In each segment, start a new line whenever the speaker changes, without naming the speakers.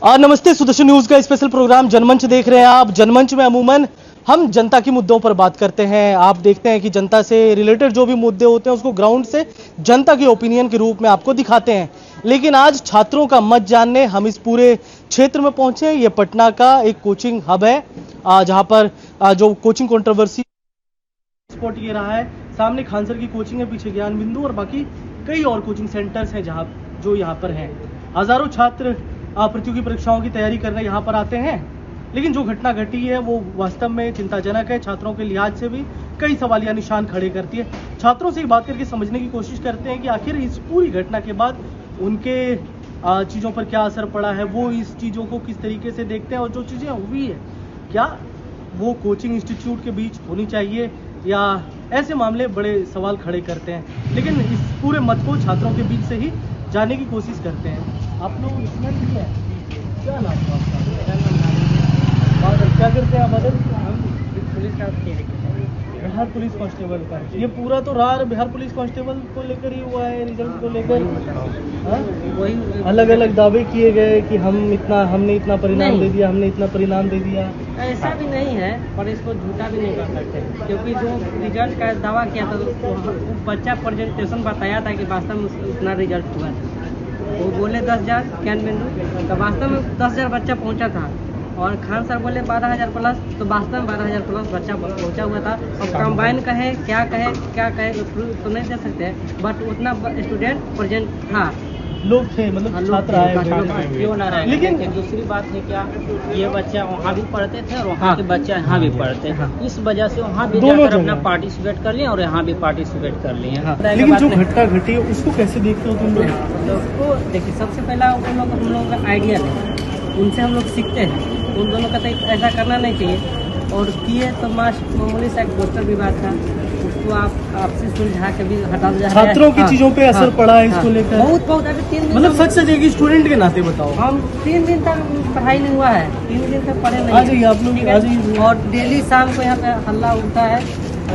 नमस्ते, सुदर्शन न्यूज का special programme Janmanch देख रहे हैं आप। जनमंच में अमूमन हम जनता के मुद्दों पर बात करते हैं। आप देखते हैं कि जनता से रिलेटेड जो भी मुद्दे होते हैं उसको ग्राउंड से जनता के ओपिनियन के रूप में आपको दिखाते हैं। लेकिन आज छात्रों का मत जानने हम इस पूरे क्षेत्र में पहुंचे। ये पटना का एक कोचिंग हब है, जहां पर जो कोचिंग कंट्रोवर्सी स्पॉट ये रहा है। सामने खानसर की कोचिंग है, पीछे ज्ञान बिंदु और बाकी कई और कोचिंग सेंटर्स हैं जहां जो यहाँ पर हैं। हजारों छात्र प्रतियोगी परीक्षाओं की तैयारी करने यहाँ पर आते हैं। लेकिन जो घटना घटी है वो वास्तव में चिंताजनक है। छात्रों के लिहाज से भी कई सवालिया निशान खड़े करती है। छात्रों से बात करके समझने की कोशिश करते हैं कि आखिर इस पूरी घटना के बाद उनके चीज़ों पर क्या असर पड़ा है, वो इस चीज़ों को किस तरीके से देखते हैं और जो चीज़ें हुई है क्या वो कोचिंग इंस्टीट्यूट के बीच होनी चाहिए या ऐसे मामले बड़े सवाल खड़े करते हैं। लेकिन इस पूरे मत को छात्रों के बीच से ही जानने की कोशिश करते हैं। आप लोग स्टूडेंट भी हैं, क्या नाम है आपका? बादल, क्या करते हैं आप बादल?
हम पुलिस का
बिहार पुलिस कांस्टेबल का। ये पूरा तो रार बिहार पुलिस कांस्टेबल को लेकर ही हुआ है, रिजल्ट को लेकर।
वही
अलग अलग दावे किए गए कि हमने इतना परिणाम दे दिया, हमने इतना परिणाम दे दिया।
ऐसा भी नहीं है, पर इसको झूठा भी नहीं कर सकते, क्योंकि जो रिजल्ट का दावा किया था वो बच्चा प्रेजेंटेशन बताया था कि वास्तव में उतना रिजल्ट हुआ था। वो बोले 10,000 ज्ञान बिंदु, तो वास्तव में 10,000 बच्चा पहुंचा था। और खान सर बोले 12,000 प्लस, तो वास्तव में 12,000 प्लस बच्चा पहुंचा हुआ था। अब कंबाइन कहे क्या कहे तो नहीं दे सकते, बट उतना स्टूडेंट प्रेजेंट था,
लोग थे, मतलब छात्र आए
क्यों ना रहे।
लेकिन
दूसरी बात है क्या, ये बच्चा वहाँ भी पढ़ते थे और वहाँ के बच्चे यहाँ भी पढ़ते हैं, इस वजह से वहाँ भी जाकर अपना पार्टिसिपेट कर लिए और यहाँ भी पार्टिसिपेट कर लिए।
लेकिन जो घटना घटी है उसको कैसे देखते हो तुम लोग?
उसको देखिए, सबसे पहला हम लोगों का आइडिया है, उनसे हम लोग सीखते हैं। उन दोनों का तो ऐसा करना नहीं चाहिए, और किए तो मामूली सा एक दोस्तर विवाद था, उसको आप आपसे सुलझा के भी हटा दिया।
छात्रों की चीजों पे असर पड़ा है इसको लेकर
बहुत अभी 3 दिन,
मतलब सच एक स्टूडेंट के नाते बताओ।
हम 3 दिन तक पढ़ाई नहीं हुआ है, 3 दिन तक पढ़े नहीं।
आ जाइए आप लोग, आ जाइए।
और डेली शाम को यहाँ पे हल्ला उठता है,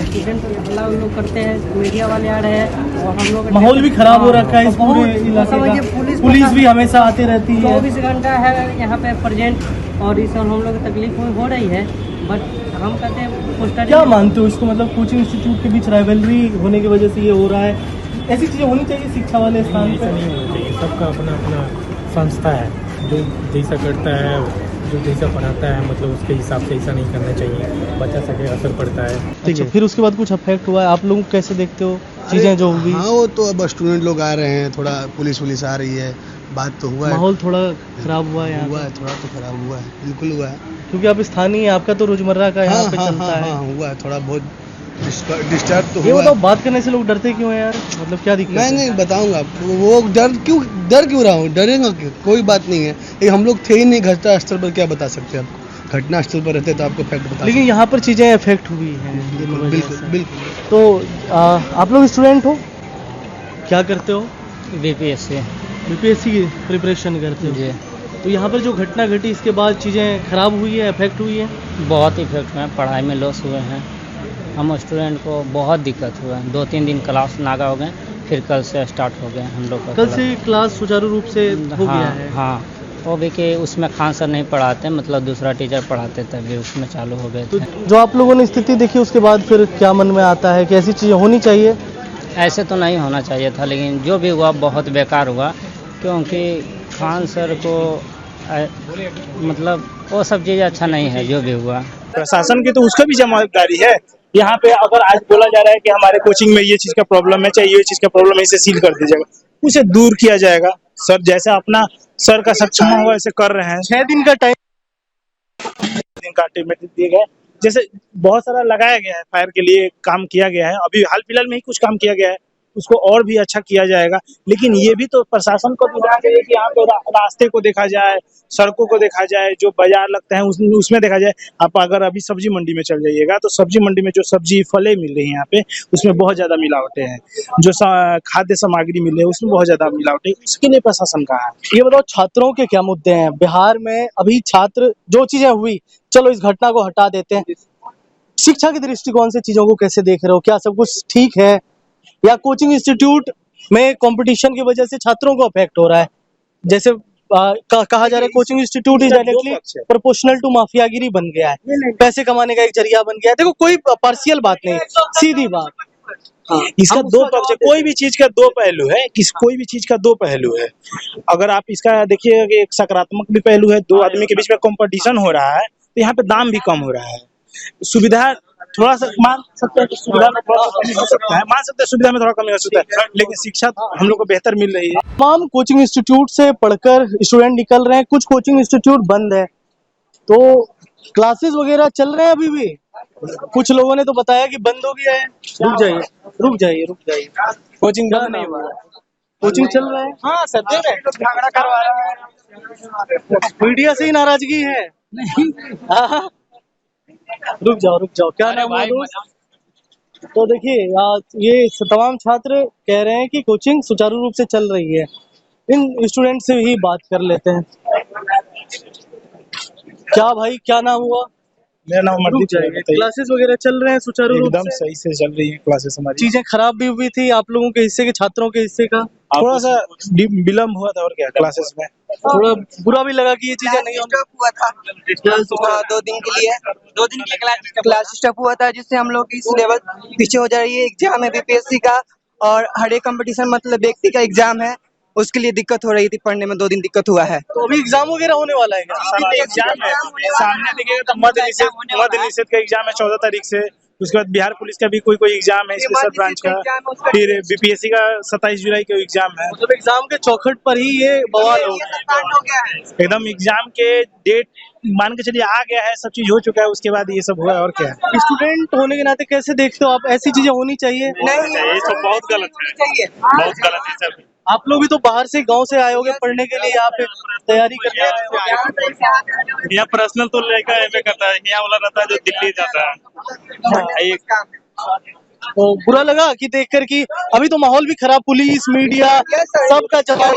स्टूडेंट हल्ला उन लोग करते हैं, मीडिया वाले आ रहे हैं और हम लोग
माहौल भी खराब हो रखा है इस पूरे इलाके का। पुलिस भी हमेशा आती रहती है,
24 घंटा है यहाँ पे प्रेजेंट, और इस हम लोग को तकलीफ हो रही है। बट हम कहते हैं पोस्टर।
क्या मानते हो इसको, मतलब कोचिंग इंस्टीट्यूट के बीच राइवलरी होने की वजह से ये हो रहा है? ऐसी चीजें होनी चाहिए शिक्षा वाले स्थान पे?
नहीं होना चाहिए। सबका अपना अपना संस्था है, जो जैसा करता है, जो जैसा पढ़ाता है, मतलब उसके हिसाब से ऐसा नहीं करना चाहिए, बच्चा सके असर पड़ता है।
अच्छा, फिर उसके बाद कुछ अफेक्ट हुआ है? आप लोग कैसे देखते हो चीजें जो हुई?
हाँ, वो तो अब स्टूडेंट लोग आ रहे हैं, थोड़ा पुलिस आ रही है, बात तो हुआ है,
माहौल थोड़ा खराब हुआ है यहाँ
हुआ है, थोड़ा तो खराब हुआ है, बिल्कुल हुआ है।
क्योंकि आप स्थानीय, आपका तो रोजमर्रा का यहाँ पे चलता है।
हाँ, हुआ है, थोड़ा बहुत डिस्टर्ब तो
ये
हुआ
बताओ,
है।
बात करने से लोग डरते क्यों हैं यार? मतलब क्या दिक्कत है?
नहीं बताऊंगा आपको, वो डर क्यों रहा हूँ, डरेगा क्यों? कोई बात नहीं है, ये हम लोग थे ही नहीं घटना स्थल पर, क्या बता सकते हैं आपको? घटना स्थल पर रहते तो आपको फैक्ट बता।
लेकिन यहाँ पर चीजें इफेक्ट हुई हैं।
बिल्कुल।
तो आप लोग स्टूडेंट हो, क्या करते हो? बीपीएससी की प्रिपरेशन करते हो
जी।
तो यहाँ पर जो घटना घटी इसके बाद चीज़ें खराब हुई है, इफेक्ट हुई है?
बहुत इफेक्ट हुए हैं, पढ़ाई में लॉस हुए हैं, हम स्टूडेंट को बहुत दिक्कत हुआ है। 2-3 दिन क्लास नागा हो गए, फिर कल से स्टार्ट हो गए हम लोग का।
कल से क्लास सुचारू रूप से हो गया है?
हाँ, वो भी कि उसमें खान सर नहीं पढ़ाते, मतलब दूसरा टीचर पढ़ाते तभी उसमें चालू हो गए
तो
थे।
जो आप लोगों ने स्थिति देखी उसके बाद फिर क्या मन में आता है कि ऐसी चीज़ें होनी चाहिए?
ऐसे तो नहीं होना चाहिए था, लेकिन जो भी हुआ बहुत बेकार हुआ, क्योंकि खान सर को मतलब वो सब चीज़ अच्छा नहीं है जो भी हुआ।
प्रशासन की तो उसका भी जिम्मेदारी है। यहाँ पे अगर आज बोला जा रहा है कि हमारे कोचिंग में ये चीज का प्रॉब्लम है, चाहे ये चीज का प्रॉब्लम है, इसे सील कर दीजिएगा, उसे दूर किया जाएगा। सर जैसे अपना सर का सक्षम हुआ ऐसे कर रहे हैं।
6 दिन का टाइम
दिए गए, जैसे बहुत सारा लगाया गया है, फायर के लिए काम किया गया है, अभी हाल फिलहाल में ही कुछ काम किया गया है, उसको और भी अच्छा किया जाएगा। लेकिन ये भी तो प्रशासन को भी होना चाहिए कि यहाँ पे रास्ते को देखा जाए, सड़कों को देखा जाए, जो बाजार लगता है उसमें देखा जाए। आप अगर अभी सब्जी मंडी में चल जाइएगा तो सब्जी मंडी में जो सब्जी फलें मिल रही है यहाँ पे, उसमें बहुत ज्यादा मिलावटें हैं। जो खाद्य सामग्री मिल रही है उसमें बहुत ज्यादा मिलावटें, इसके लिए प्रशासन कहाँ है?
ये बताओ, छात्रों के क्या मुद्दे हैं बिहार में? अभी छात्र, जो चीजें हुई, चलो इस घटना को हटा देते हैं, शिक्षा के दृष्टिकोण से चीजों को कैसे देख रहे हो? क्या सब कुछ ठीक है या कोचिंग इंस्टीट्यूट में कंपटीशन की वजह से छात्रों को अफेक्ट हो रहा है? जैसे कहा जा रहा है कोचिंग इंस्टीट्यूट ही डायरेक्टली प्रोपोर्शनल टू माफियागिरी बन गया है, पैसे कमाने का एक जरिया बन गया है। देखो कोई पार्शियल बात नहीं, सीधी बात।
इसका दो पक्ष है, कोई भी चीज का दो पहलू है, कोई भी चीज का दो पहलू है। अगर आप इसका देखिए कि एक सकारात्मक भी पहलू है, दो आदमी के बीच में कंपटीशन हो रहा है तो यहाँ पे दाम भी कम हो रहा है। सुविधा थोड़ा सा मान सकते हैं कि सुविधा में थोड़ा सा कमी हो सकता है, मान सकते हैं सुविधा में थोड़ा कमी हो सकता है, लेकिन शिक्षा हम लोग को बेहतर मिल रही है।
तमाम कोचिंग इंस्टीट्यूट से पढ़कर स्टूडेंट निकल रहे हैं, कुछ कोचिंग इंस्टीट्यूट बंद है, तो क्लासेस वगैरह चल रहे हैं अभी भी। कुछ लोगों ने तो बताया कि बंद हो गया है। रुक जाइए रुक जाइए रुक जाइए, कोचिंग बंद नहीं हुआ, कोचिंग चल रहा है। हाँ सत्य में झगड़ा करवा रहा है, मीडिया से ही नाराजगी है। हाँ? रुक जाओ, क्या नाम है दोस्त? तो देखिए ये तमाम छात्र कह रहे हैं कि कोचिंग सुचारू रूप से चल रही है। इन स्टूडेंट से ही बात कर लेते हैं। क्या भाई, क्या नाम हुआ?
मेरा नाम अमरदीप है।
क्लासेस वगैरह चल रहे हैं सुचारू रूप
एकदम
से?
सही से चल रही है क्लासेस हमारी।
चीजें खराब भी हुई थी आप लोगों के हिस्से के, छात्रों के हिस्से का?
थोड़ा सा विलम्ब हुआ था और क्या क्लासेस में।
थोड़ा बुरा भी लगा कि ये चीजें नहीं
हुआ था 2 दिन के लिए क्लास स्टॉप हुआ था, जिससे हम लोग की सिलेबस पीछे हो जा रही है। एग्जाम है बीपीएससी का और हर एक कंपटीशन मतलब व्यक्ति का एग्जाम है, उसके लिए दिक्कत हो रही थी पढ़ने में। 2 दिन दिक्कत हुआ है।
तो अभी एग्जाम वगैरह होने वाला है क्या?
एग्जाम है सामने, देखिएगा तो मध्य निषेध का एग्जाम है 14 तारीख से। उसके बाद बिहार पुलिस का भी कोई एग्जाम है स्पेशल ब्रांच का, फिर बीपीएससी का 27 जुलाई का एग्जाम है।
मतलब एग्जाम के चौखट पर ही ये बवाल हो गया।
एकदम एग्जाम के डेट मान के चलिए आ गया है, सब चीज हो चुका है, उसके बाद ये सब हुआ है और क्या है।
स्टूडेंट होने के नाते कैसे देखते हो आप, ऐसी चीजें होनी चाहिए?
नहीं,
ये सब बहुत गलत है, बहुत गलत है सब।
आप लोग भी तो बाहर से गांव से आए होगे पढ़ने के लिए, यहाँ पे तैयारी करने आए हो।
यहाँ पर्सनल तो लेकर ऐसे करता है, यहाँ वाला रहता है जो दिल्ली जाता है।
तो बुरा लगा कि देखकर कि अभी तो माहौल भी खराब, पुलिस मीडिया सबका जवाब।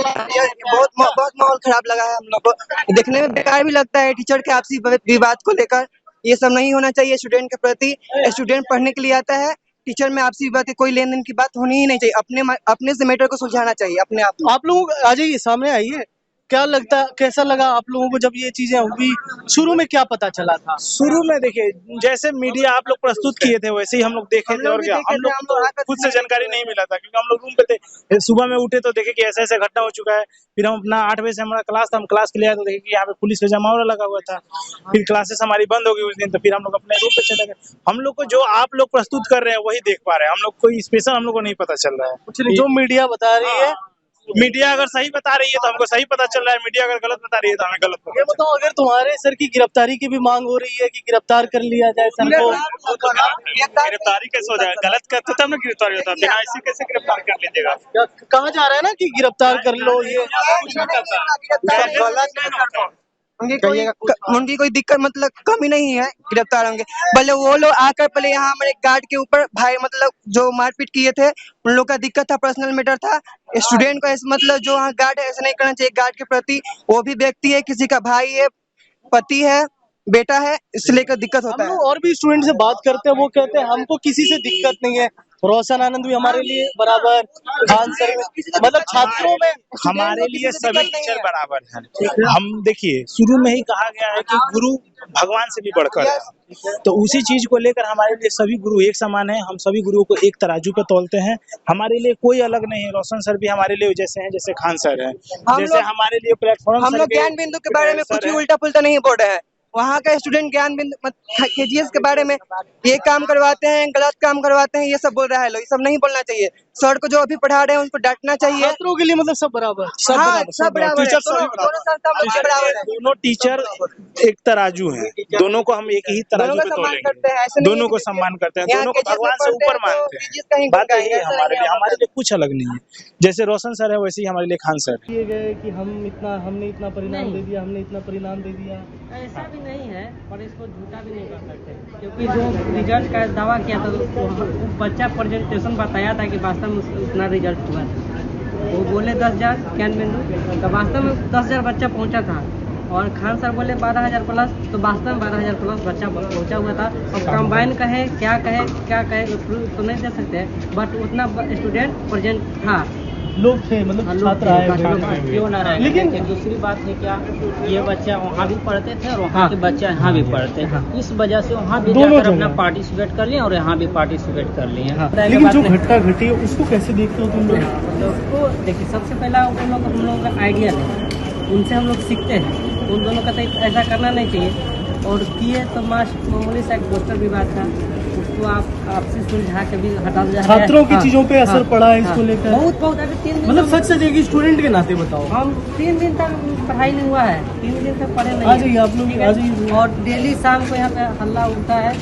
बहुत माहौल खराब लगा है हम लोग को। देखने में बेकार भी लगता है टीचर के आपसी विवाद को लेकर। ये सब नहीं होना चाहिए स्टूडेंट के प्रति। स्टूडेंट पढ़ने के लिए आता है, टीचर में आपसी बात कोई लेन देन की बात होनी ही नहीं चाहिए। अपने से मैटर को सुलझाना चाहिए अपने आप।
आप लोग आ जाइए, सामने आइए। क्या लगता, कैसा लगा आप लोगों को जब ये चीजें हुई? शुरू में क्या पता चला था?
शुरू में देखिए जैसे मीडिया आप लोग प्रस्तुत किए थे वैसे ही हम लोग देखे थे और क्या, हम लोग को खुद से जानकारी नहीं मिला था क्योंकि हम लोग रूम पे थे। सुबह में उठे तो देखे कि ऐसा ऐसा घटना हो चुका है। फिर हम अपना 8 बजे से हमारा क्लास था, हम क्लास के लिए आए तो देखे कि यहाँ पे पुलिस का जमावड़ा लगा हुआ था। फिर क्लासेस हमारी बंद हो गई उस दिन, तो फिर हम लोग अपने रूम पे चले गए। हम लोग को जो आप लोग प्रस्तुत कर रहे हैं वही देख पा रहे हैं, हम लोग कोई स्पेशल हम लोग को नहीं पता चल रहा है।
कुछ नहीं, जो मीडिया बता रही है।
मीडिया अगर सही बता रही है तो हमको सही पता चल रहा है, मीडिया अगर गलत बता रही है तो हमें गलत पता।
ये बताओ, अगर तुम्हारे सर की गिरफ्तारी की भी मांग हो रही है कि गिरफ्तार कर लिया जाए सर को,
गिरफ्तारी कैसे हो जाए? गलत करते तब ना गिरफ्तारी होता, बिना ऐसे कैसे गिरफ्तार कर लीजिएगा?
कहा जा रहा है ना कि गिरफ्तार कर लो, ये
उनकी कोई दिक्कत मतलब कमी नहीं है, गिरफ्तार होंगे। पहले वो लोग आकर पहले यहाँ हमारे गार्ड के ऊपर भाई मतलब जो मारपीट किए थे, उन लोग का दिक्कत था, पर्सनल मैटर था। स्टूडेंट को ऐसे मतलब जो वहाँ गार्ड है ऐसा नहीं करना चाहिए। गार्ड के प्रति वो भी व्यक्ति है, किसी का भाई है, पति है, बेटा है, इससे लेकर दिक्कत होता है।
और भी स्टूडेंट से बात करते हैं, वो कहते हैं हमको किसी से दिक्कत नहीं है, रोशन आनंद भी हमारे लिए बराबर, खान सर मतलब छात्रों में
हमारे लिए सभी टीचर बराबर हैं। हम देखिए शुरू में ही कहा गया है कि गुरु भगवान से भी बढ़कर है, तो उसी चीज को लेकर हमारे लिए सभी गुरु एक समान है। हम सभी गुरुओं को एक तराजू पे तोलते हैं, हमारे लिए कोई अलग नहीं है। रोशन सर भी हमारे लिए जैसे हैं जैसे खान सर है, जैसे हमारे लिए प्लेटफॉर्म।
हम लोग ज्ञान बिंदु के बारे में कुछ भी उल्टा पुल्टा नहीं बोल रहे हैं। वहाँ का स्टूडेंट ज्ञान बिंदु केजीएस के बारे में ये काम करवाते हैं, गलत काम करवाते हैं, ये सब बोल रहा है। लोग ये सब नहीं बोलना चाहिए। सर को जो अभी पढ़ा रहे हैं उनको डांटना चाहिए।
छात्रों के लिए मतलब सब बराबर,
सब बराबर है।
दोनों टीचर एक तराजू हैं, दोनों को हम एक ही तराजू पे तोलेंगे, दोनों को सम्मान करते हैं, दोनों को भगवान से ऊपर मानते हैं। बात यही है, हमारे लिए कुछ अलग नहीं है। जैसे रोशन सर है वैसे ही हमारे लिए खान सर
किए गए कि हमने इतना परिणाम दे दिया, हमने इतना परिणाम दे दिया।
ऐसा भी नहीं है, पर इसको झूठा भी नहीं कर सकते क्योंकि जो रिजल्ट का दावा किया था वो बच्चा प्रेजेंटेशन बताया था कि वास्तव में उतना रिजल्ट हुआ था। वो बोले 10,000 ज्ञान बिंदु, तो वास्तव में 10,000 बच्चा पहुंचा था। और खान सर बोले 12,000 प्लस, तो वास्तव में 12,000 प्लस बच्चा पहुंचा हुआ था। और कंबाइन कहे क्या कहे तो नहीं दे सकते, बट उतना स्टूडेंट प्रेजेंट था।
लोग थे, मतलब छात्र आए हुए थे।
क्यों ना रहे,
लेकिन-
लेकिन दूसरी बात है क्या, ये बच्चा वहाँ भी पढ़ते थे और वहाँ के बच्चा यहाँ भी पढ़ते हैं, इस वजह से वहाँ भी
दोनों
जाकर अपना
जगह।
पार्टिसिपेट कर लिए और यहाँ भी पार्टिसिपेट कर लिए।
लेकिन जो घटना घटी है उसको कैसे देखते हो तुम लोग?
तो देखिए, सबसे पहला उन लोग हम लोगों का आइडिया है, उनसे हम लोग सीखते हैं। उन दोनों का तो ऐसा करना नहीं चाहिए, और किए तो मामूली सा एक पोस्टर भी बात था, उसको आप आपसे सुलझा के भी हटा दिया जाए।
छात्रों की
हाँ,
चीजों पे असर
हाँ,
पड़ा है
हाँ,
इसको लेकर?
बहुत अभी 3 दिन
मतलब सच सच एक स्टूडेंट के नाते बताओ।
हम 3 दिन तक पढ़ाई नहीं हुआ है, 3 दिन तक पढ़े नहीं।
आ जाइए आप लोग,
ठीक है?
आ जाइए।
और डेली शाम को यहाँ पे हल्ला उठता है,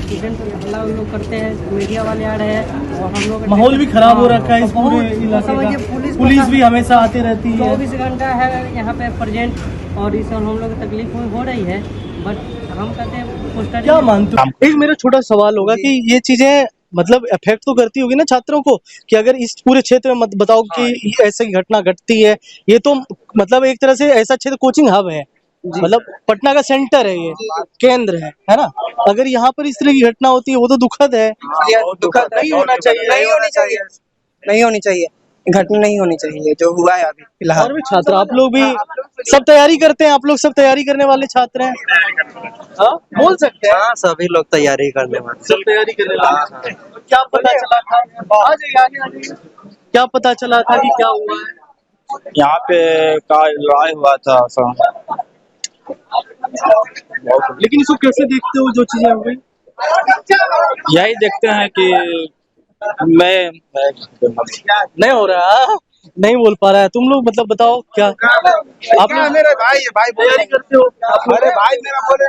स्टूडेंट हल्ला उन लोग करते हैं, मीडिया वाले आ रहे हैं, और हम लोग
माहौल भी खराब हो रखा है इस
बहुत-
पूरे इलाके
समझिए,
का। पुलिस भी हमेशा आती रहती है।
24 घंटा है यहाँ पे प्रेजेंट, और इस हम लोग को तकलीफ हो रही है, बट हम कहते हैं पोस्टर
क्या मानते हो? एक मेरा छोटा सवाल होगा कि ये चीजें मतलब अफेक्ट तो करती होगी ना छात्रों को, कि अगर इस पूरे क्षेत्र में मत बताओ कि ये ऐसी घटना घटती है, ये तो मतलब एक तरह से ऐसा क्षेत्र कोचिंग हब है, मतलब पटना का सेंटर है, ये केंद्र है ना? अगर यहाँ पर इस तरह की घटना होती है वो तो दुखद है।
दुखद
नहीं होना चाहिए।
नहीं होनी चाहिए, नहीं होनी चाहिए, घटना नहीं होनी चाहिए जो हुआ है अभी
और
फिलहाल।
भी छात्र, आप लोग भी सब तैयारी करते हैं? आप लोग सब तैयारी करने वाले छात्र हैं? हाँ, बोल सकते हैं।
हाँ, सभी लोग तैयारी करने वाले।
सब तैयारी करने वाले। क्या पता चला था? आ जाइए, आगे आ जाइए। क्या पता चला था कि क्या हुआ है?
यहाँ पे का लड़ाई हुआ था सब।
लेकिन इसको कैसे देखते हो जो चीजें हो गई?
यही देखते हैं कि मैं
नहीं हो रहा, नहीं बोल पा रहा है। तुम लोग मतलब बताओ क्या आप लोग
मेरे भाई
तैयारी करते हो?
अरे भाई मेरा बोले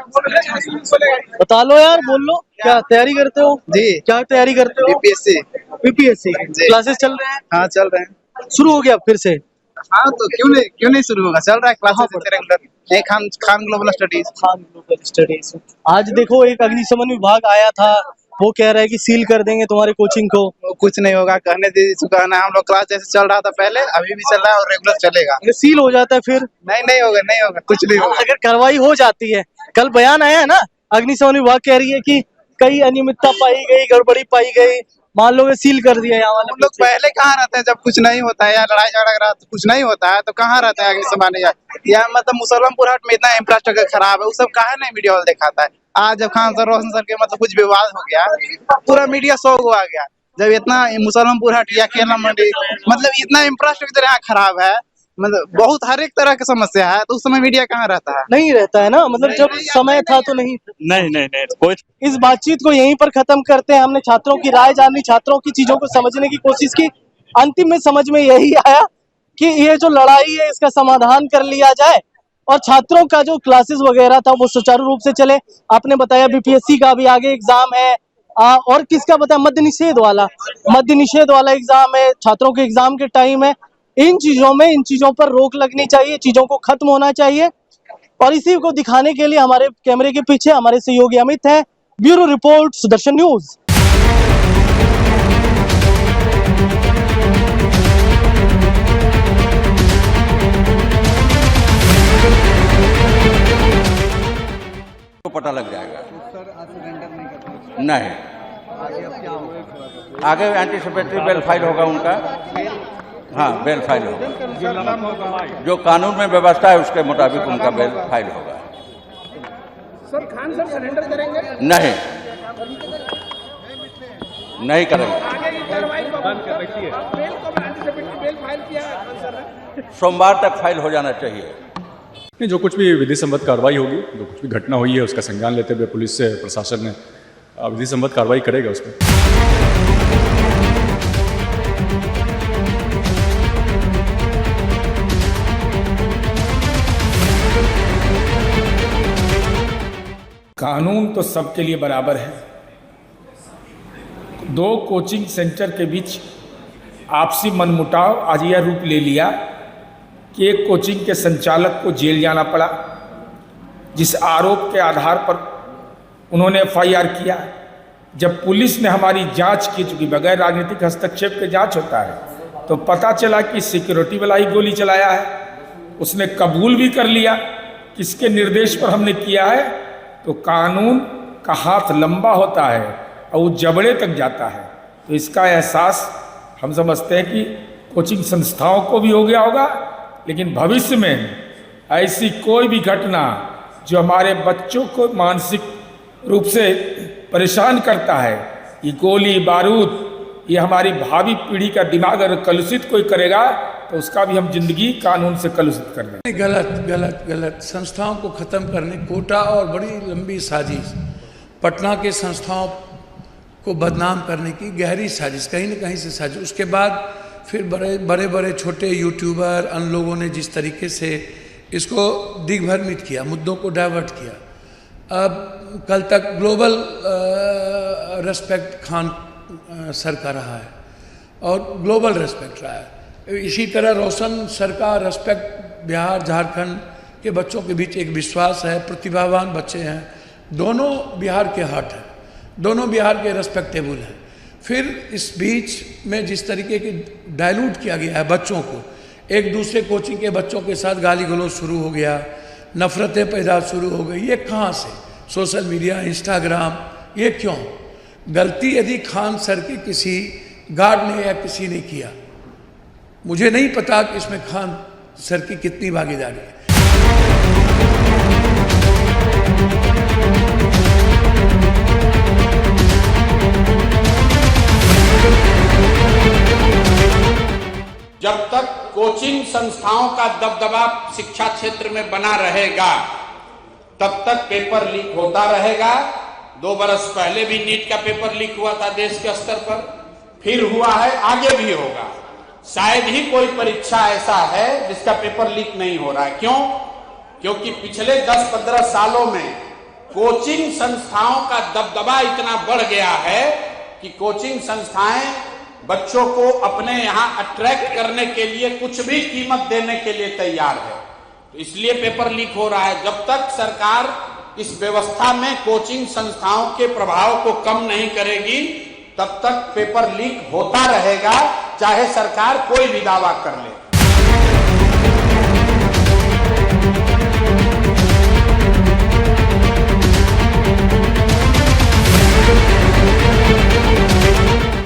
बता लो यार, बोल लो, क्या तैयारी करते हो?
जी
क्या तैयारी करते हो?
बीपीएससी।
बीपीएससी क्लासेस चल रहे हैं?
हाँ चल रहे हैं।
शुरू हो गया फिर से?
हाँ तो क्यों नहीं शुरू होगा, चल रहा है क्लासेस रेगुलर। एक Khan global studies.
Khan global studies. आज देखो एक अग्निशमन विभाग आया था, वो कह रहा है कि सील कर देंगे तुम्हारे कोचिंग को।
वो कुछ नहीं होगा, कहने दीजिए, कहना है हम लोग क्लास जैसे चल रहा था पहले अभी भी चल रहा है और रेगुलर चलेगा।
अगर सील हो जाता है फिर?
नहीं होगा, नहीं होगा, कुछ नहीं होगा।
अगर कार्रवाई हो जाती है, कल बयान आया है ना, अग्निशमन विभाग कह रही है कि कई अनियमितता पाई गई, गड़बड़ी पाई गई, मान लो सील कर दिया यहाँ वाला।
हम लोग पहले कहाँ रहते हैं जब कुछ नहीं होता है या लड़ाई झगड़ा कुछ नहीं होता है तो कहाँ रहते हैं अग्निशमन या मतलब मुसलमानपुर हाट में इतना इंफ्रास्ट्रक्चर खराब है, वो सब काहे नहीं मीडिया वाले दिखाता है। आज जब खान सर रोशन सर के मतलब कुछ विवाद हो गया, पूरा मीडिया शो आ गया। जब इतना मुसलमानपुर हाट या केला मंडी मतलब इतना इंफ्रास्ट्रक्चर यहाँ खराब है, मतलब बहुत हर एक तरह की समस्या है, तो उस समय मीडिया कहाँ रहता है?
नहीं रहता है ना, मतलब जब समय था तो नहीं।
नहीं कोई
इस बातचीत को यहीं पर खत्म करते हैं। हमने छात्रों की राय जानी, छात्रों की चीजों को समझने की कोशिश की। अंतिम में समझ में यही आया कि ये जो लड़ाई है इसका समाधान कर लिया जाए और छात्रों का जो क्लासेस वगैरह था वो सुचारू रूप से चले। आपने बताया बीपीएससी का भी आगे एग्जाम है, और किसका बताया, मद्य निषेध वाला एग्जाम है, छात्रों के एग्जाम के टाइम है। इन चीजों पर रोक लगनी चाहिए, चीजों को खत्म होना चाहिए। और इसी को दिखाने के लिए हमारे कैमरे के पीछे हमारे सहयोगी अमित है। Bureau report, Sudarshan news.
तो पता लग जाएगा। नहीं, आगे एंटीसिपेटरी बेल फाइल होगा उनका। हाँ, बेल फाइल होगा, जो कानून में व्यवस्था है उसके मुताबिक उनका बेल फाइल होगा।
सर खान सर सरेंडर करेंगे?
नहीं करेंगे। सोमवार तक फाइल हो जाना चाहिए।
नहीं, जो कुछ भी विधि सम्मत कार्रवाई होगी, जो कुछ भी घटना हुई है उसका संज्ञान लेते हुए पुलिस से प्रशासन ने विधि सम्मत कार्रवाई करेगा उसमें।
कानून तो सबके लिए बराबर है। दो कोचिंग सेंटर के बीच आपसी मनमुटाव आज यह रूप ले लिया कि एक कोचिंग के संचालक को जेल जाना पड़ा, जिस आरोप के आधार पर उन्होंने एफआईआर किया। जब पुलिस ने हमारी जांच की, चूंकि बगैर राजनीतिक हस्तक्षेप के जांच होता है, तो पता चला कि सिक्योरिटी वाला ही गोली चलाया है। उसने कबूल भी कर लिया किसके निर्देश पर हमने किया है। तो कानून का हाथ लंबा होता है और वो जबड़े तक जाता है। तो इसका एहसास हम समझते हैं कि कोचिंग संस्थाओं को भी हो गया होगा, लेकिन भविष्य में ऐसी कोई भी घटना जो हमारे बच्चों को मानसिक रूप से परेशान करता है, ये गोली बारूद, ये हमारी भावी पीढ़ी का दिमाग अगर कलुषित कोई करेगा तो उसका भी हम जिंदगी कानून से कलुषित कर देंगे।
गलत गलत गलत संस्थाओं को ख़त्म करने, कोटा और बड़ी लंबी साजिश, पटना के संस्थाओं को बदनाम करने की गहरी साजिश, कहीं न कहीं से साजिश। उसके बाद फिर बड़े बड़े छोटे यूट्यूबर अन लोगों ने जिस तरीके से इसको दिग्भ्रमित किया, मुद्दों को डाइवर्ट किया। अब कल तक ग्लोबल रेस्पेक्ट खान सर का रहा है और ग्लोबल रेस्पेक्ट रहा है। इसी तरह रोशन सर का रेस्पेक्ट बिहार झारखंड के बच्चों के बीच एक विश्वास है, प्रतिभावान बच्चे हैं, दोनों बिहार के हार्ट हैं, दोनों बिहार के रेस्पेक्टेबल हैं। फिर इस बीच में जिस तरीके की डाइल्यूट किया गया है बच्चों को, एक दूसरे कोचिंग के बच्चों के साथ गाली गलौज शुरू हो गया, नफरतें पैदा शुरू हो गई, ये कहाँ से? सोशल मीडिया, इंस्टाग्राम, ये क्यों? गलती यदि खान सर के किसी गार्ड ने या किसी ने किया, मुझे नहीं पता कि इसमें खान सर की कितनी भागीदारी है।
जब तक कोचिंग संस्थाओं का दबदबा शिक्षा क्षेत्र में बना रहेगा तब तक पेपर लीक होता रहेगा। 2 बरस पहले भी नीट का पेपर लीक हुआ था देश के स्तर पर, फिर हुआ है, आगे भी होगा। शायद ही कोई परीक्षा ऐसा है जिसका पेपर लीक नहीं हो रहा है। क्यों? क्योंकि पिछले 10-15 सालों में कोचिंग संस्थाओं का दबदबा इतना बढ़ गया है कि कोचिंग संस्थाएं बच्चों को अपने यहां अट्रैक्ट करने के लिए कुछ भी कीमत देने के लिए तैयार है, तो इसलिए पेपर लीक हो रहा है। जब तक सरकार इस व्यवस्था में कोचिंग संस्थाओं के प्रभाव को कम नहीं करेगी तब तक पेपर लीक होता रहेगा, चाहे सरकार कोई भी दावा कर ले।